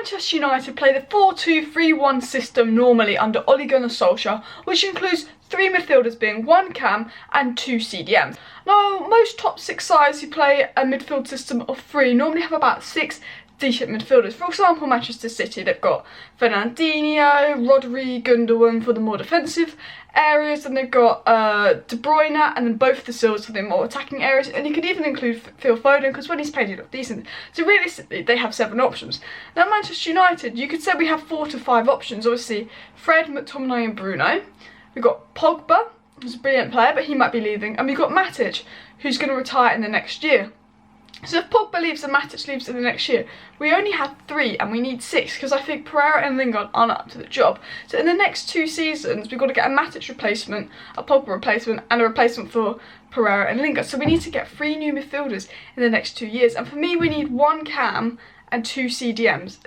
Manchester United play the 4-2-3-1 system normally under Ole Gunnar Solskjaer, which includes 3 midfielders being 1 cam and 2 CDMs. Now, most top 6 sides who play a midfield system of 3 normally have about 6 decent midfielders. For example, Manchester City, they've got Fernandinho, Rodri, Gundogan for the more defensive areas, and they've got De Bruyne and then both the Silvas for the more attacking areas, and you could even include Phil Foden because when he's played he looked decent. So realistically they have 7 options. Now Manchester United, you could say we have 4 to 5 options. Obviously Fred, McTominay and Bruno. We've got Pogba, who's a brilliant player but he might be leaving, and we've got Matic, who's going to retire in the next year. So if Pogba leaves and Matic leaves in the next year, we only have 3 and we need 6 because I think Pereira and Lingard aren't up to the job. So in the next 2 seasons, we've got to get a Matic replacement, a Pogba replacement and a replacement for Pereira and Lingard. So we need to get 3 new midfielders in the next 2 years. And for me, we need 1 cam and 2 CDMs.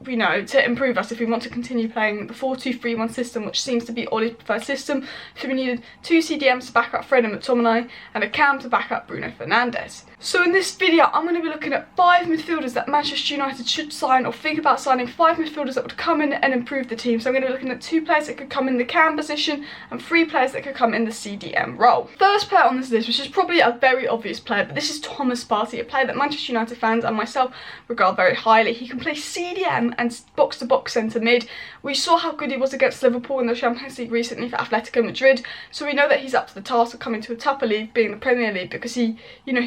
You know, to improve us if we want to continue playing the 4-2-3-1 system, which seems to be Ole's preferred system. So we needed 2 CDMs to back up Fred and McTominay and a cam to back up Bruno Fernandes. So in this video, I'm going to be looking at 5 midfielders that Manchester United should sign or think about signing. 5 midfielders that would come in and improve the team. So I'm going to be looking at 2 players that could come in the cam position and 3 players that could come in the CDM role. First player on this list, which is probably a very obvious player, but this is Thomas Partey, a player that Manchester United fans and myself regard very highly. He can play CDM and box-to-box centre mid. We saw how good he was against Liverpool in the Champions League recently for Atletico Madrid, so we know that he's up to the task of coming to a tougher league, being the Premier League, because he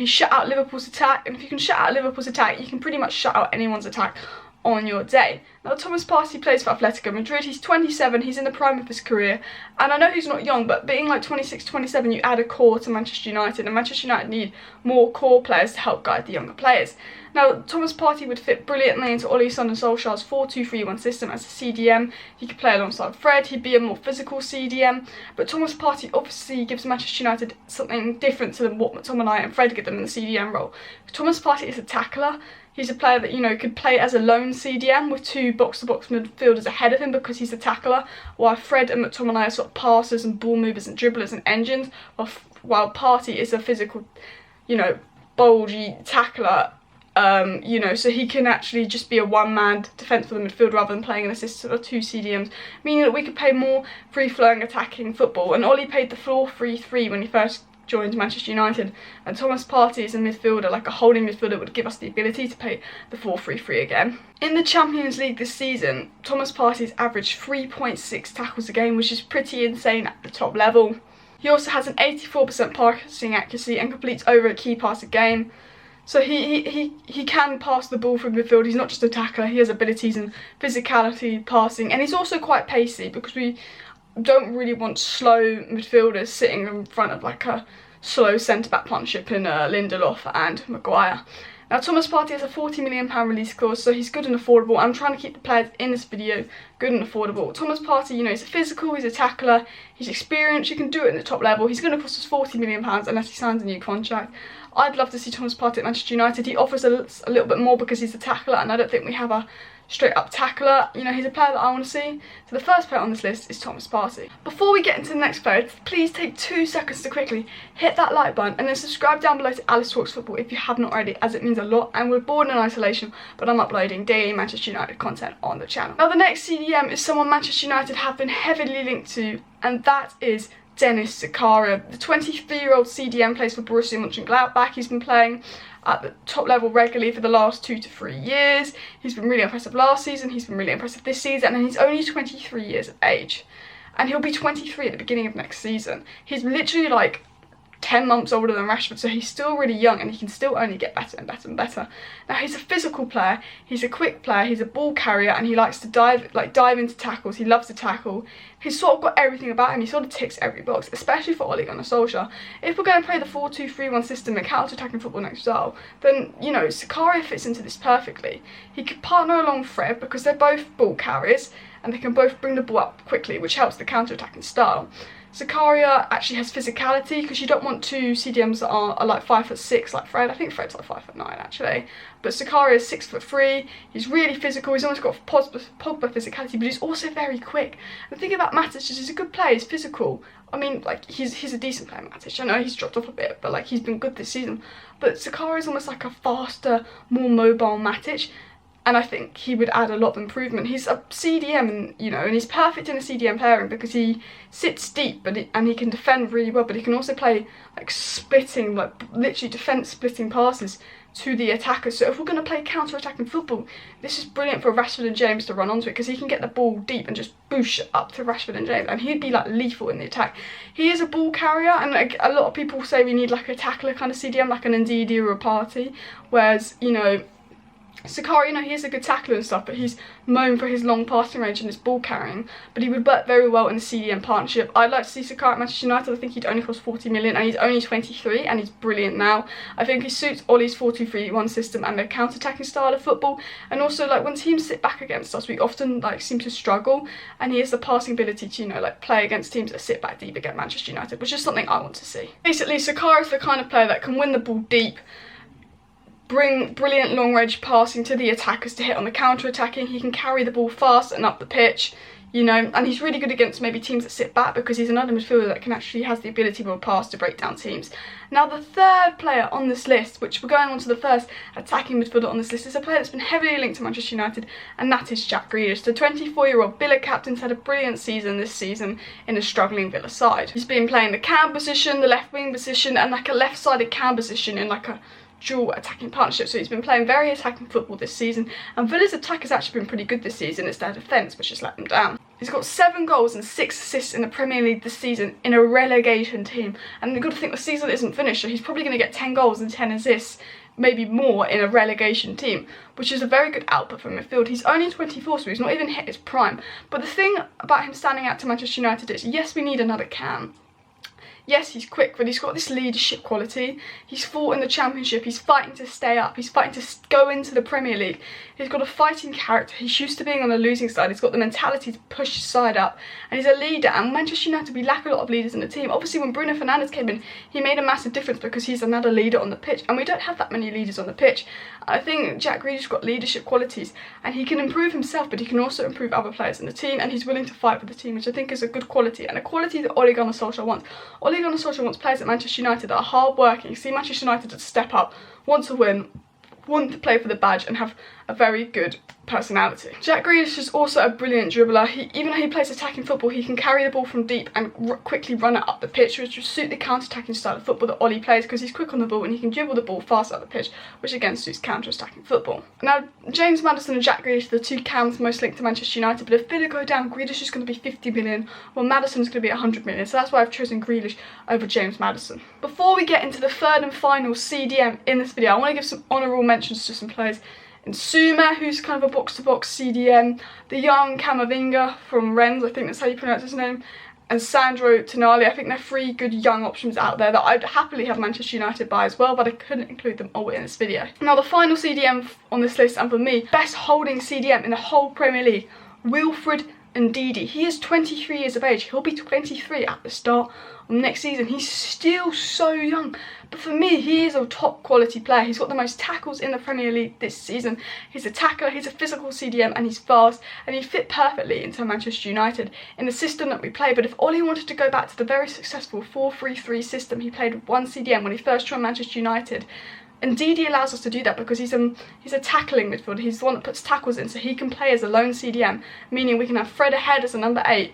shut out Liverpool's attack, and if you can shut out Liverpool's attack, you can pretty much shut out anyone's attack on your day. Now Thomas Partey plays for Atletico Madrid, he's 27, he's in the prime of his career, and I know he's not young, but being like 26, 27, you add a core to Manchester United, and Manchester United need more core players to help guide the younger players. Now Thomas Partey would fit brilliantly into Ole Gunnar Solskjaer's 4-2-3-1 system as a CDM. He could play alongside Fred, he'd be a more physical CDM, but Thomas Partey obviously gives Manchester United something different to what McTominay and Fred give them in the CDM role. Thomas Partey is a tackler. He's a player that, you know, could play as a lone CDM with 2 box-to-box midfielders ahead of him because he's a tackler, while Fred and McTominay are sort of passers and ball movers and dribblers and engines, while Partey is a physical, you know, bulgy tackler, you know, so he can actually just be a one-man defence for the midfield rather than playing an assist of 2 CDMs, meaning that we could play more free-flowing attacking football. And Ole played the 4-3-3 when he first joined Manchester United, and Thomas Partey is a midfielder, like a holding midfielder, would give us the ability to play the 4-3-3 again. In the Champions League this season, Thomas Partey's averaged 3.6 tackles a game, which is pretty insane at the top level. He also has an 84% passing accuracy and completes over a key pass a game. So he can pass the ball from midfield. He's not just a tackler, he has abilities in physicality, passing, and he's also quite pacey because we don't really want slow midfielders sitting in front of like a slow centre-back partnership in Lindelof and Maguire. Now Thomas Partey has a £40 million release clause, so he's good and affordable. I'm trying to keep the players in this video good and affordable. Thomas Partey, you know, he's a physical, he's a tackler, he's experienced, you can do it at the top level. He's going to cost us £40 million unless he signs a new contract. I'd love to see Thomas Partey at Manchester United. He offers a little bit more because he's a tackler, and I don't think we have a straight up tackler. You know, he's a player that I want to see. So the first player on this list is Thomas Partey. Before we get into the next player, please take 2 seconds to quickly hit that like button and then subscribe down below to Alice Talks Football if you have not already, as it means a lot. And we're bored in isolation, but I'm uploading daily Manchester United content on the channel. Now the next CDM is someone Manchester United have been heavily linked to, and that is Dennis Zakaria. The 23-year-old CDM plays for Borussia Mönchengladbach. He's been playing at the top level regularly for the last 2 to 3 years. He's been really impressive last season, he's been really impressive this season, and he's only 23 years of age. And he'll be 23 at the beginning of next season. He's literally like 10 months older than Rashford, so he's still really young and he can still only get better and better and better. Now he's a physical player, he's a quick player, he's a ball carrier, and he likes to dive into tackles. He loves to tackle. He's sort of got everything about him. He sort of ticks every box, especially for Ole Gunnar Solskjaer. If we're going to play the 4-2-3-1 system and counter-attacking football next style, then, you know, Zakaria fits into this perfectly. He could partner along Fred because they're both ball carriers and they can both bring the ball up quickly, which helps the counter-attacking style. Zakaria actually has physicality because you don't want 2 CDMs that are like 5'6" like Fred. I think Fred's like 5'9" actually. But Zakaria is 6'3". He's really physical. He's almost got Pogba physicality, but he's also very quick. And the thing about Matic is he's a good player. He's physical. I mean, like he's a decent player, Matic. I know he's dropped off a bit, but like he's been good this season. But Zakaria is almost like a faster, more mobile Matic. and I think he would add a lot of improvement. He's a CDM, and and he's perfect in a CDM pairing because he sits deep, and he can defend really well, but he can also play like splitting, like literally defense splitting passes to the attackers. So if we're going to play counter-attacking football, this is brilliant for Rashford and James to run onto it, because he can get the ball deep and just boosh it up to Rashford and James, and he'd be like lethal in the attack. He is a ball carrier, and like a lot of people say we need like a tackler kind of CDM, like an Ndidi or a Partey, whereas Zakaria, he is a good tackler and stuff, but he's known for his long passing range and his ball carrying, but he would work very well in the CDM partnership. I'd like to see Zakaria at Manchester United. I think he'd only cost 40 million, and he's only 23, and he's brilliant now. I think he suits Ole's 4-2-3-1 system and the counter-attacking style of football, and also like when teams sit back against us, we often like seem to struggle, and he has the passing ability to like play against teams that sit back deep against Manchester United, which is something I want to see. Basically, Zakaria is the kind of player that can win the ball deep, bring brilliant long range passing to the attackers to hit on the counter attacking. He can carry the ball fast and up the pitch, and he's really good against maybe teams that sit back, because he's another midfielder that can actually has the ability with a pass to break down teams. Now the third player on this list, which we're going on to the first attacking midfielder on this list, is a player that's been heavily linked to Manchester United, and that is Jack Grealish. The 24-year-old Villa captain's had a brilliant season this season in a struggling Villa side. He's been playing the cam position, the left wing position, and like a left-sided cam position in like a dual attacking partnership. So he's been playing very attacking football this season, and Villa's attack has actually been pretty good this season. It's their defence which has let them down. He's got 7 goals and 6 assists in the Premier League this season in a relegation team, and you've got to think the season isn't finished, so he's probably going to get 10 goals and 10 assists, maybe more, in a relegation team, which is a very good output from midfield. He's only 24, so he's not even hit his prime. But the thing about him standing out to Manchester United is, yes, we need another Cam. Yes, he's quick, but he's got this leadership quality. He's fought in the Championship. He's fighting to stay up. He's fighting to go into the Premier League. He's got a fighting character. He's used to being on the losing side. He's got the mentality to push his side up. And he's a leader. And Manchester United, we lack a lot of leaders in the team. Obviously, when Bruno Fernandes came in, he made a massive difference because he's another leader on the pitch. And we don't have that many leaders on the pitch. I think Jack Grealish's got leadership qualities. And he can improve himself, but he can also improve other players in the team. And he's willing to fight for the team, which I think is a good quality. And a quality that Ole Gunnar Solskjaer wants. Ole Gunnar Solskjaer wants players at Manchester United that are hard working. You see Manchester United to step up, want to win, want to play for the badge, and have a very good personality. Jack Grealish is also a brilliant dribbler. Even though he plays attacking football, he can carry the ball from deep and quickly run it up the pitch, which would suit the counter-attacking style of football that Ole plays, because he's quick on the ball and he can dribble the ball fast up the pitch, which again suits counter-attacking football. Now, James Maddison and Jack Grealish are the 2 cams most linked to Manchester United, but if Villa go down, Grealish is going to be 50 million, while Maddison's going to be 100 million, so that's why I've chosen Grealish over James Maddison. Before we get into the third and final CDM in this video, I want to give some honourable mentions to some players. And Sumei, who's kind of a box-to-box CDM, the young Camavinga from Rennes, I think that's how you pronounce his name, and Sandro Tonali. I think they're 3 good young options out there that I'd happily have Manchester United buy as well, but I couldn't include them all in this video. Now the final CDM on this list, and for me, best holding CDM in the whole Premier League, Wilfred Ndidi. He is 23 years of age. He'll be 23 at the start of next season. He's still so young, but for me, he is a top quality player. He's got the most tackles in the Premier League this season. He's a tackler, he's a physical CDM, and he's fast, and he fit perfectly into Manchester United in the system that we play. But if Ole wanted to go back to the very successful 4-3-3 system he played with 1 CDM when he first joined Manchester United, and Ndidi allows us to do that because he's a tackling midfielder. He's the one that puts tackles in, so he can play as a lone CDM, meaning we can have Fred ahead as a number 8.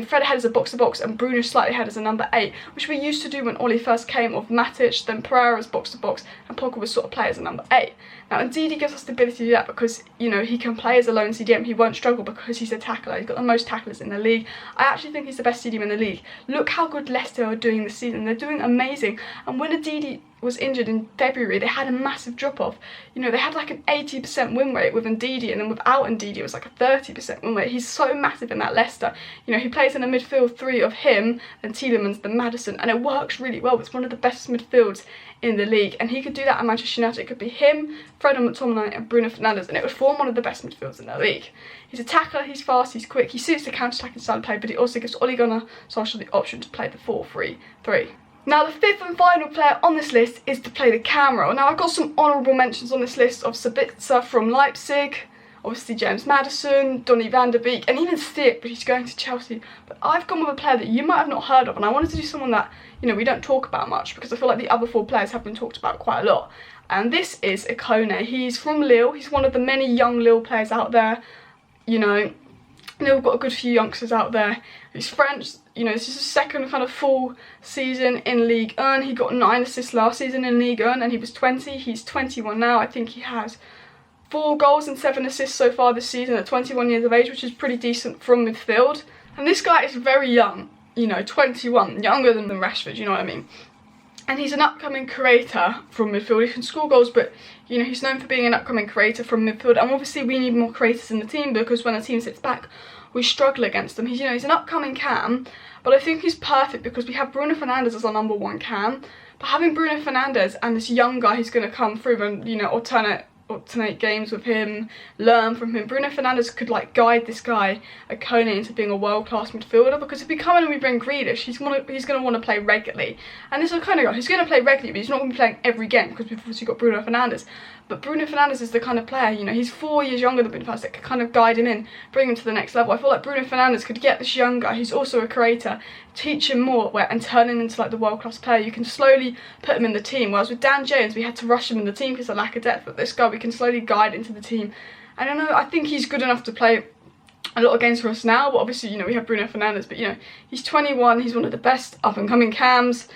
Fred ahead as a box-to-box and Bruno slightly ahead as a number 8, which we used to do when Ole first came, of Matic, then Pereira as box-to-box, and Pogba was sort of play as a number 8. Now, Ndidi gives us the ability to do that because, he can play as a lone CDM. He won't struggle because he's a tackler. He's got the most tacklers in the league. I actually think he's the best CDM in the league. Look how good Leicester are doing this season. They're doing amazing. And when Ndidi was injured in February, they had a massive drop-off. They had like an 80% win rate with Ndidi, and then without Ndidi, it was like a 30% win rate. He's so massive in that Leicester. He plays in a midfield 3 of him and Tielemans, then Maddison, and it works really well. It's one of the best midfields in the league, and he could do that at Manchester United. It could be him, Fred and Mctomminay, and Bruno Fernandes, and it would form one of the best midfields in the league. He's a tackler, he's fast, he's quick, he suits the counter-attacking style of play, but he also gives Ole Gunnar Solskjaer the option to play the 4-3-3. Now the 5th and final player on this list is to play the cam role. Now I've got some honourable mentions on this list of Sabitzer from Leipzig, obviously James Maddison, Donny van der Beek, and even Stick, but he's going to Chelsea. But I've gone with a player that you might have not heard of, and I wanted to do someone that, you know, we don't talk about much, because I feel like the other 4 players have been talked about quite a lot. And this is Ikone. He's from Lille. He's one of the many young Lille players out there. You know, Lille got a good few youngsters out there. He's French. You know, this is his second kind of full season in Ligue 1. He got 9 assists last season in Ligue 1 and he was 20. He's 21 now. I think he has 4 goals and 7 assists so far this season at 21 years of age, which is pretty decent from midfield. And this guy is very young, you know, 21, younger than Rashford, you know what I mean? And he's an upcoming creator from midfield. He can score goals, but, you know, he's known for being an upcoming creator from midfield. And obviously we need more creators in the team, because when a team sits back, we struggle against them. He's, you know, he's an upcoming cam, but I think he's perfect because we have Bruno Fernandes as our number 1 cam. But having Bruno Fernandes and this young guy who's going to come through and, you know, alternate games with him, learn from him. Bruno Fernandes could like guide this guy, Ikone, into being a world-class midfielder, because if we come in and we bring Grealish, he's going to want to play regularly. And this is the kind of guy who's going to play regularly, but he's not going to be playing every game, because we've obviously got Bruno Fernandes. But Bruno Fernandes is the kind of player, you know, he's 4 years younger than Fernandes, that could kind of guide him in, bring him to the next level. I feel like Bruno Fernandes could get this young guy, who's also a creator, teach him more, and turn him into like the world-class player. You can slowly put him in the team, whereas with Dan Jones, we had to rush him in the team because of lack of depth. But this guy, we can slowly guide into the team. I don't know, I think he's good enough to play a lot of games for us now, but obviously, you know, we have Bruno Fernandes, but, you know, he's 21, he's one of the best up-and-coming cams.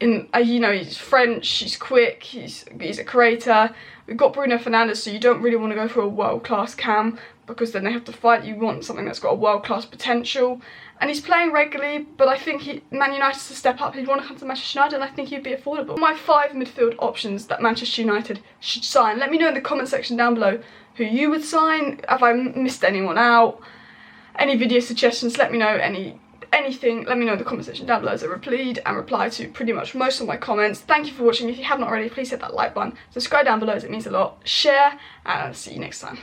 You know, he's French, he's quick, he's a creator. We've got Bruno Fernandes, so you don't really want to go for a world-class cam, because then they have to fight. You want something that's got a world-class potential. And he's playing regularly, but I think Man United to step up. He'd want to come to Manchester United, and I think he'd be affordable. My 5 midfield options that Manchester United should sign. Let me know in the comment section down below who you would sign. Have I missed anyone out? Any video suggestions? Let me know. Anything, let me know in the comment section down below, as I replied and reply to pretty much most of my comments. Thank you for watching. If you have not already, please hit that like button. Subscribe down below, as it means a lot. Share, and I'll see you next time.